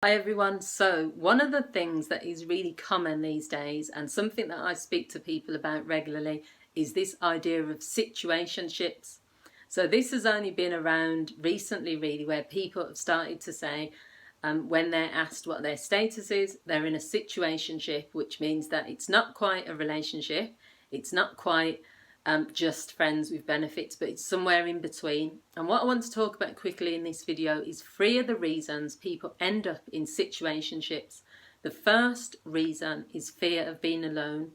Hi everyone. So one of the things that is really common these days, and something that I speak to people about regularly, is this idea of situationships. So this has only been around recently really, where people have started to say when they're asked what their status is, they're in a situationship, which means that it's not quite a relationship, it's not quite just friends with benefits, but it's somewhere in between. And what I want to talk about quickly in this video is 3 of the reasons people end up in situationships. The first reason is fear of being alone.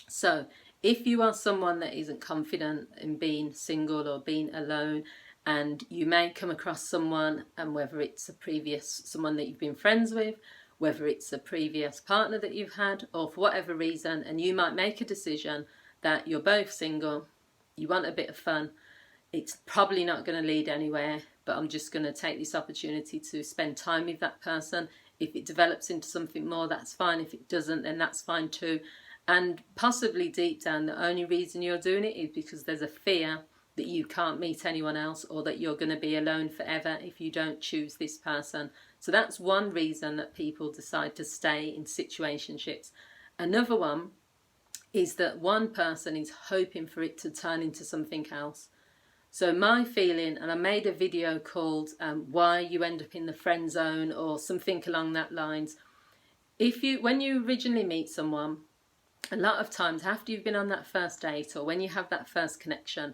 So if you are someone that isn't confident in being single or being alone, and you may come across someone, and whether it's someone that you've been friends with, whether it's a previous partner that you've had, or for whatever reason, and you might make a decision that you're both single, you want a bit of fun, it's probably not going to lead anywhere, but I'm just going to take this opportunity to spend time with that person. If it develops into something more, that's fine. If it doesn't, then that's fine too. And possibly deep down, the only reason you're doing it is because there's a fear that you can't meet anyone else, or that you're going to be alone forever if you don't choose this person. So that's one reason that people decide to stay in situationships. Another one is that one person is hoping for it to turn into something else. So my feeling, and I made a video called why you end up in the friend zone, or something along that lines. When you originally meet someone, a lot of times after you've been on that first date, or when you have that first connection,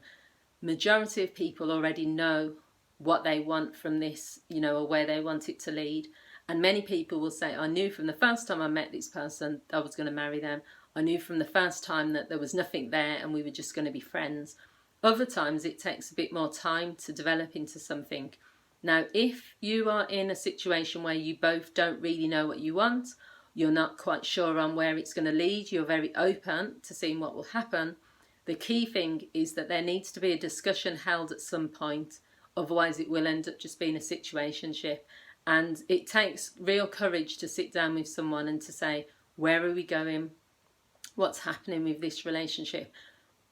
majority of people already know what they want from this, or where they want it to lead. And many people will say, I knew from the first time I met this person I was going to marry them. I knew from the first time that there was nothing there and we were just going to be friends. Other times it takes a bit more time to develop into something. Now, if you are in a situation where you both don't really know what you want, you're not quite sure on where it's going to lead, you're very open to seeing what will happen, the key thing is that there needs to be a discussion held at some point. Otherwise it will end up just being a situationship. And it takes real courage to sit down with someone and to say, where are we going? What's happening with this relationship?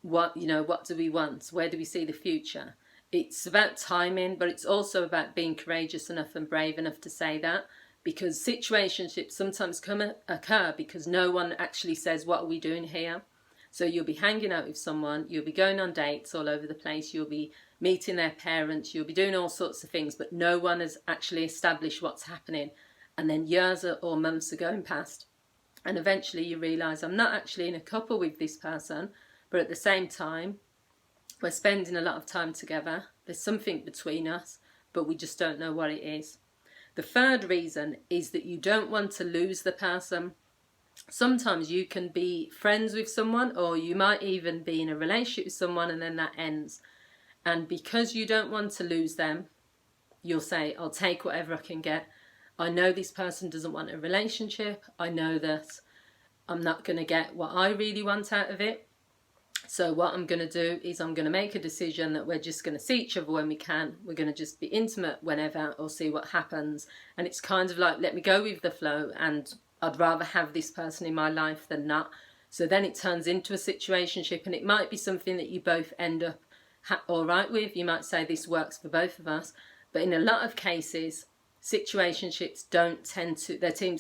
What do we want? Where do we see the future? It's about timing, but it's also about being courageous enough and brave enough to say that, because situationships sometimes occur because no one actually says, what are we doing here? So you'll be hanging out with someone, you'll be going on dates all over the place, you'll be meeting their parents, you'll be doing all sorts of things, but no one has actually established what's happening. And then years or months are going past, and eventually you realise, I'm not actually in a couple with this person, but at the same time, we're spending a lot of time together. There's something between us, but we just don't know what it is. The third reason is that you don't want to lose the person. Sometimes you can be friends with someone, or you might even be in a relationship with someone, and then that ends. And because you don't want to lose them, you'll say, I'll take whatever I can get. I know this person doesn't want a relationship. I know that I'm not going to get what I really want out of it. So what I'm going to do is I'm going to make a decision that we're just going to see each other when we can. We're going to just be intimate whenever, or see what happens. And it's kind of like, let me go with the flow, and I'd rather have this person in my life than not. So then it turns into a situationship, and it might be something that you both end up all right with. You might say this works for both of us. But in a lot of cases, situationships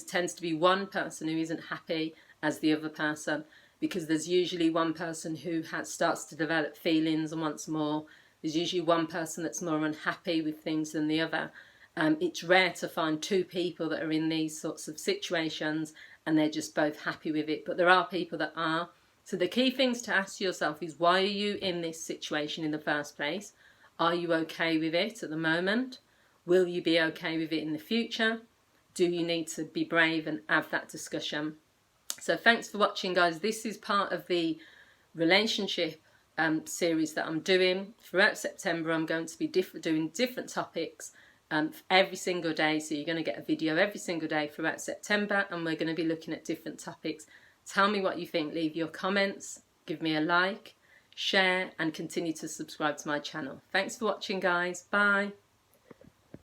tends to be one person who isn't happy as the other person, because there's usually one person who starts to develop feelings and wants more. There's usually one person that's more unhappy with things than the other. It's rare to find two people that are in these sorts of situations and they're just both happy with it, but there are people that are. So the key things to ask yourself is, why are you in this situation in the first place? Are you okay with it at the moment? Will you be okay with it in the future? Do you need to be brave and have that discussion? So thanks for watching, guys. This is part of the relationship series that I'm doing. Throughout September, I'm going to be doing different topics every single day. So you're going to get a video every single day throughout September, and we're going to be looking at different topics. Tell me what you think. Leave your comments, give me a like, share, and continue to subscribe to my channel. Thanks for watching, guys. Bye.